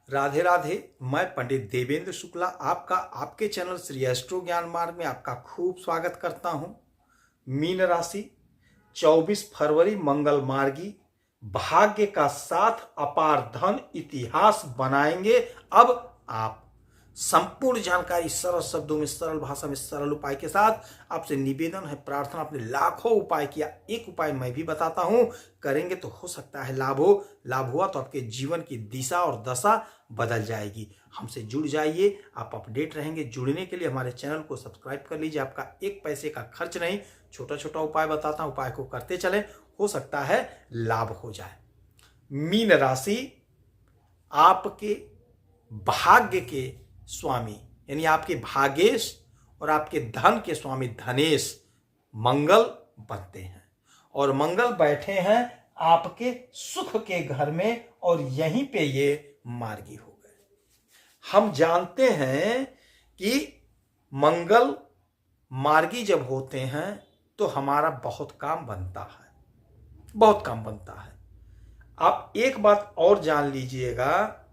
राधे राधे। मैं पंडित देवेंद्र शुक्ला आपका आपके चैनल श्री एस्ट्रो ज्ञान मार्ग में आपका खूब स्वागत करता हूं। मीन राशि 24 फरवरी मंगल मार्गी, भाग्य का साथ अपार धन इतिहास बनाएंगे। अब आप संपूर्ण जानकारी सरल शब्दों में, सरल भाषा में, सरल उपाय के साथ आपसे निवेदन है, प्रार्थना। आपने लाखों उपाय किया, एक उपाय मैं भी बताता हूं, करेंगे तो हो सकता है लाभ हो। लाभ हुआ तो आपके जीवन की दिशा और दशा बदल जाएगी। हमसे जुड़ जाइए, आप अपडेट रहेंगे। जुड़ने के लिए हमारे चैनल को सब्सक्राइब कर लीजिए। आपका एक पैसे का खर्च नहीं, छोटा छोटा उपाय बताता हूं, उपाय को करते चलें, हो सकता है लाभ हो जाए। मीन राशि आपके भाग्य के स्वामी यानी आपके भागेश और आपके धन के स्वामी धनेश मंगल बनते हैं, और मंगल बैठे हैं आपके सुख के घर में, और यहीं पे ये मार्गी हो गए। हम जानते हैं कि मंगल मार्गी जब होते हैं तो हमारा बहुत काम बनता है, बहुत काम बनता है। आप एक बात और जान लीजिएगा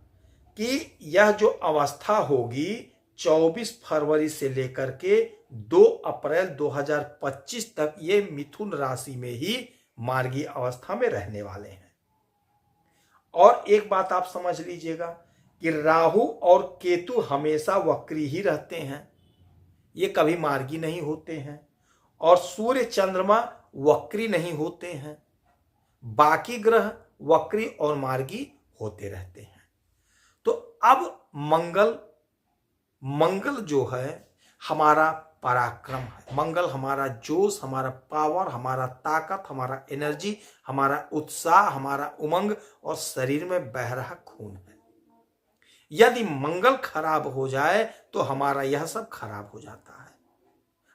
कि यह जो अवस्था होगी 24 फरवरी से लेकर के 2 अप्रैल 2025 तक, ये मिथुन राशि में ही मार्गी अवस्था में रहने वाले हैं। और एक बात आप समझ लीजिएगा कि राहु और केतु हमेशा वक्री ही रहते हैं, ये कभी मार्गी नहीं होते हैं। और सूर्य चंद्रमा वक्री नहीं होते हैं, बाकी ग्रह वक्री और मार्गी होते रहते हैं। तो अब मंगल जो है हमारा पराक्रम है, मंगल हमारा जोश, हमारा पावर, हमारा ताकत, हमारा एनर्जी, हमारा उत्साह, हमारा उमंग और शरीर में बह रहा खून है। यदि मंगल खराब हो जाए तो हमारा यह सब खराब हो जाता है,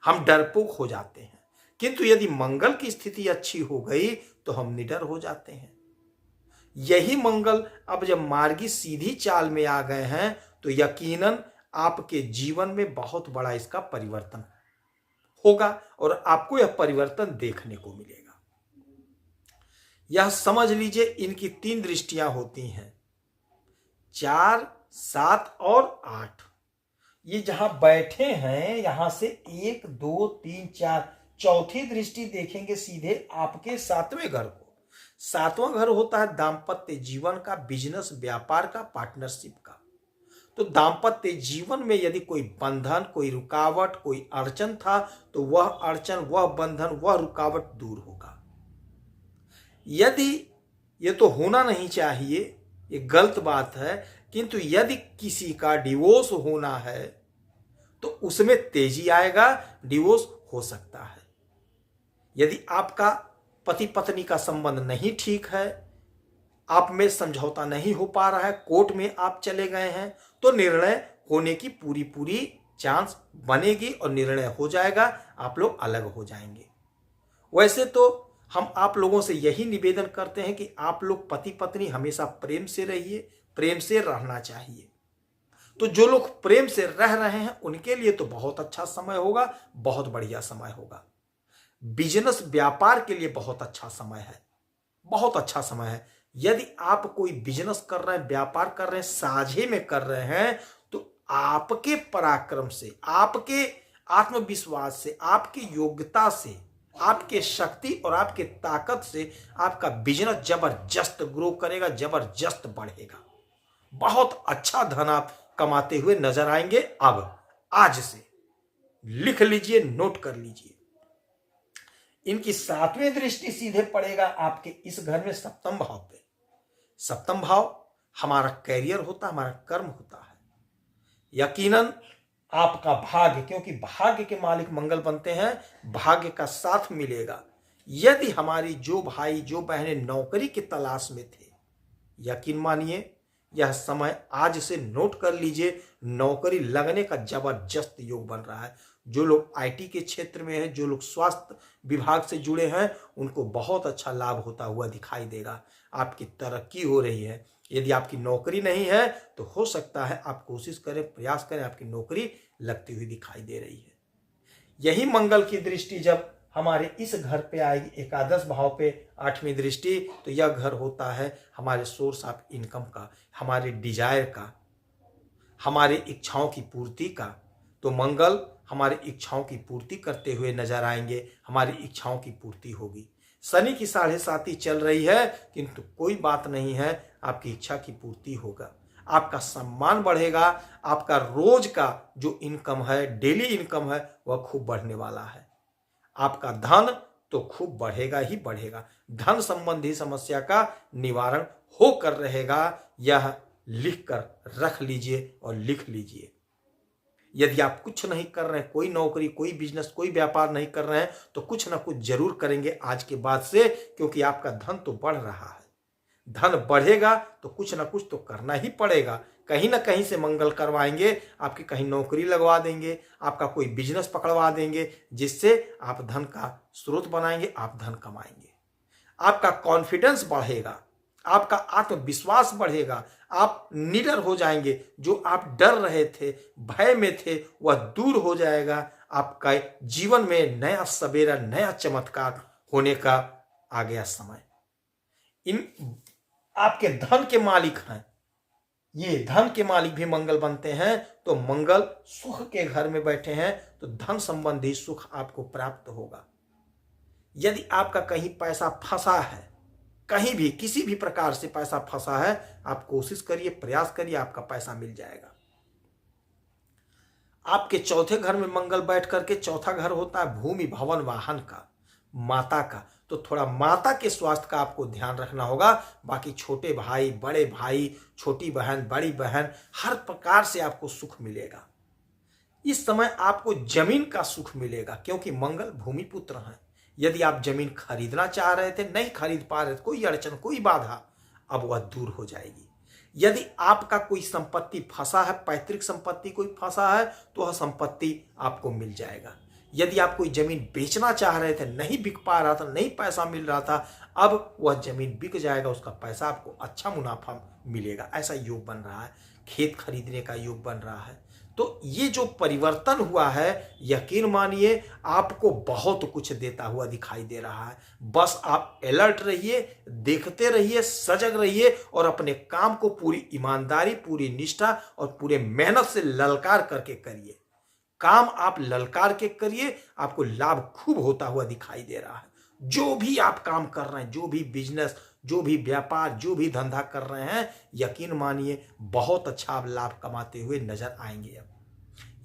हम डरपोक हो जाते हैं। किंतु यदि मंगल की स्थिति अच्छी हो गई तो हम निडर हो जाते हैं। यही मंगल अब जब मार्गी सीधी चाल में आ गए हैं तो यकीनन आपके जीवन में बहुत बड़ा इसका परिवर्तन होगा, और आपको यह परिवर्तन देखने को मिलेगा। यह समझ लीजिए, इनकी 3 दृष्टियां होती हैं, 4, 7 और 8। ये जहां बैठे हैं यहां से 1, 2, 3, 4, चौथी दृष्टि देखेंगे सीधे आपके 7वें घर को। 7वां घर होता है दाम्पत्य जीवन का, बिजनेस, व्यापार का, पार्टनरशिप का। तो दाम्पत्य जीवन में यदि कोई बंधन, कोई रुकावट, कोई अड़चन था तो वह अड़चन, वह बंधन, वह रुकावट दूर होगा। यदि ये तो होना नहीं चाहिए, ये गलत बात है, किंतु यदि किसी का डिवोर्स होना है तो उसमें तेजी आएगा, डिवोर्स हो सकता है। यदि आपका पति पत्नी का संबंध नहीं ठीक है, आप में समझौता नहीं हो पा रहा है, कोर्ट में आप चले गए हैं, तो निर्णय होने की पूरी चांस बनेगी और निर्णय हो जाएगा, आप लोग अलग हो जाएंगे। वैसे तो हम आप लोगों से यही निवेदन करते हैं कि आप लोग पति पत्नी हमेशा प्रेम से रहिए, प्रेम से रहना चाहिए। तो जो लोग प्रेम से रह रहे हैं उनके लिए तो बहुत अच्छा समय होगा, बहुत बढ़िया समय होगा। बिजनेस, व्यापार के लिए बहुत अच्छा समय है, बहुत अच्छा समय है। यदि आप कोई बिजनेस कर रहे हैं, व्यापार कर रहे हैं, साझे में कर रहे हैं, तो आपके पराक्रम से, आपके आत्मविश्वास से, आपकी योग्यता से, आपके शक्ति और आपके ताकत से आपका बिजनेस जबरदस्त ग्रो करेगा, जबरदस्त बढ़ेगा। बहुत अच्छा धन आप कमाते हुए नजर आएंगे। अब आज से लिख लीजिए, नोट कर लीजिए, इनकी 7वीं दृष्टि सीधे पड़ेगा आपके इस घर में, 7वें भाव पे। 7वां भाव हमारा कैरियर होता है, हमारा कर्म होता है। यकीनन आपका भाग्य, क्योंकि भाग्य के मालिक मंगल बनते हैं, भाग्य का साथ मिलेगा। यदि हमारी जो भाई जो बहनें नौकरी की तलाश में थे, यकीन मानिए यह समय आज से नोट कर लीजिए, नौकरी लगने का जबरदस्त योग बन रहा है। जो लोग आईटी के क्षेत्र में हैं, जो लोग स्वास्थ्य विभाग से जुड़े हैं, उनको बहुत अच्छा लाभ होता हुआ दिखाई देगा। आपकी तरक्की हो रही है। यदि आपकी नौकरी नहीं है तो हो सकता है आप कोशिश करें, प्रयास करें, आपकी नौकरी लगती हुई दिखाई दे रही है। यही मंगल की दृष्टि जब हमारे इस घर पे आएगी एकादश भाव पे 8वीं दृष्टि, तो यह घर होता है हमारे सोर्स ऑफ इनकम का, हमारे डिजायर का, हमारे इच्छाओं की पूर्ति का। तो मंगल हमारी इच्छाओं की पूर्ति करते हुए नजर आएंगे, हमारी इच्छाओं की पूर्ति होगी। शनि की 7.5 चल रही है, किंतु कोई बात नहीं है, आपकी इच्छा की पूर्ति होगा, आपका सम्मान बढ़ेगा, आपका रोज का जो इनकम है, डेली इनकम है, वह खूब बढ़ने वाला है। आपका धन तो खूब बढ़ेगा ही बढ़ेगा। धन संबंधी समस्या का निवारण होकर रहेगा, यह लिख कर रख लीजिए और लिख लीजिए। यदि आप कुछ नहीं कर रहे हैं, कोई नौकरी, कोई बिजनेस, कोई व्यापार नहीं कर रहे हैं, तो कुछ ना कुछ जरूर करेंगे आज के बाद से, क्योंकि आपका धन तो बढ़ रहा है। धन बढ़ेगा तो कुछ ना कुछ तो करना ही पड़ेगा, कहीं ना कहीं से मंगल करवाएंगे, आपकी कहीं नौकरी लगवा देंगे, आपका कोई बिजनेस पकड़वा देंगे, जिससे आप धन का स्रोत बनाएंगे, आप धन कमाएंगे। आपका कॉन्फिडेंस बढ़ेगा, आपका आत्मविश्वास बढ़ेगा, आप निडर हो जाएंगे। जो आप डर रहे थे, भय में थे, वह दूर हो जाएगा। आपका जीवन में नया सवेरा, नया चमत्कार होने का आ गया समय। इन आपके धन के मालिक हैं, ये धन के मालिक भी मंगल बनते हैं। तो मंगल सुख के घर में बैठे हैं, तो धन संबंधी सुख आपको प्राप्त होगा। यदि आपका कहीं पैसा फंसा है, कहीं भी किसी भी प्रकार से पैसा फंसा है, आप कोशिश करिए, प्रयास करिए, आपका पैसा मिल जाएगा। आपके चौथे घर में मंगल बैठ करके, चौथा घर होता है भूमि भवन वाहन का, माता का, तो थोड़ा माता के स्वास्थ्य का आपको ध्यान रखना होगा। बाकी छोटे भाई, बड़े भाई, छोटी बहन, बड़ी बहन, हर प्रकार से आपको सुख मिलेगा। इस समय आपको जमीन का सुख मिलेगा, क्योंकि मंगल भूमि पुत्र हैं। यदि आप जमीन खरीदना चाह रहे थे, नहीं खरीद पा रहे थे, कोई अड़चन, कोई बाधा, अब वह दूर हो जाएगी। यदि आपका कोई संपत्ति फंसा है, पैतृक संपत्ति कोई फंसा है, तो वह संपत्ति आपको मिल जाएगा। यदि आप कोई जमीन बेचना चाह रहे थे, नहीं बिक पा रहा था, नहीं पैसा मिल रहा था, अब वह जमीन बिक जाएगा, उसका पैसा आपको अच्छा मुनाफा मिलेगा, ऐसा योग बन रहा है। खेत खरीदने का योग बन रहा है। तो ये जो परिवर्तन हुआ है, यकीन मानिए आपको बहुत कुछ देता हुआ दिखाई दे रहा है। बस आप अलर्ट रहिए, देखते रहिए, सजग रहिए, और अपने काम को पूरी ईमानदारी, पूरी निष्ठा और पूरे मेहनत से ललकार करके करिए। काम आप ललकार के करिए, आपको लाभ खूब होता हुआ दिखाई दे रहा है। जो भी आप काम कर रहे हैं, जो भी बिजनेस, जो भी व्यापार, जो भी धंधा कर रहे हैं, यकीन मानिए बहुत अच्छा आप लाभ कमाते हुए नजर आएंगे। अब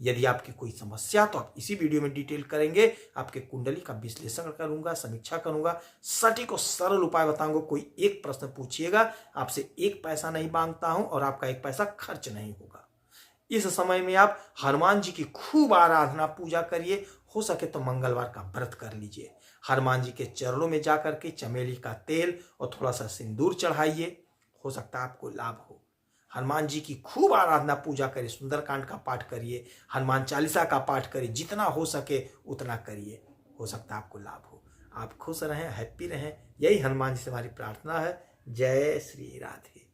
यदि आपकी कोई समस्या, तो आप इसी वीडियो में डिटेल करेंगे, आपके कुंडली का विश्लेषण करूंगा, समीक्षा करूंगा, सटीक और सरल उपाय बताऊंगा। कोई एक प्रश्न पूछिएगा, आपसे एक पैसा नहीं मांगता हूं और आपका एक पैसा खर्च नहीं होगा। इस समय में आप हनुमान जी की खूब आराधना पूजा करिए। हो सके तो मंगलवार का व्रत कर लीजिए। हनुमान जी के चरणों में जाकर के चमेली का तेल और थोड़ा सा सिंदूर चढ़ाइए, हो सकता है आपको लाभ हो। हनुमान जी की खूब आराधना पूजा करिए, सुंदरकांड का पाठ करिए, हनुमान चालीसा का पाठ करिए, जितना हो सके उतना करिए, हो सकता है आपको लाभ हो। आप खुश रहें, हैप्पी रहें, यही हनुमान जी से हमारी प्रार्थना है। जय श्री राधे।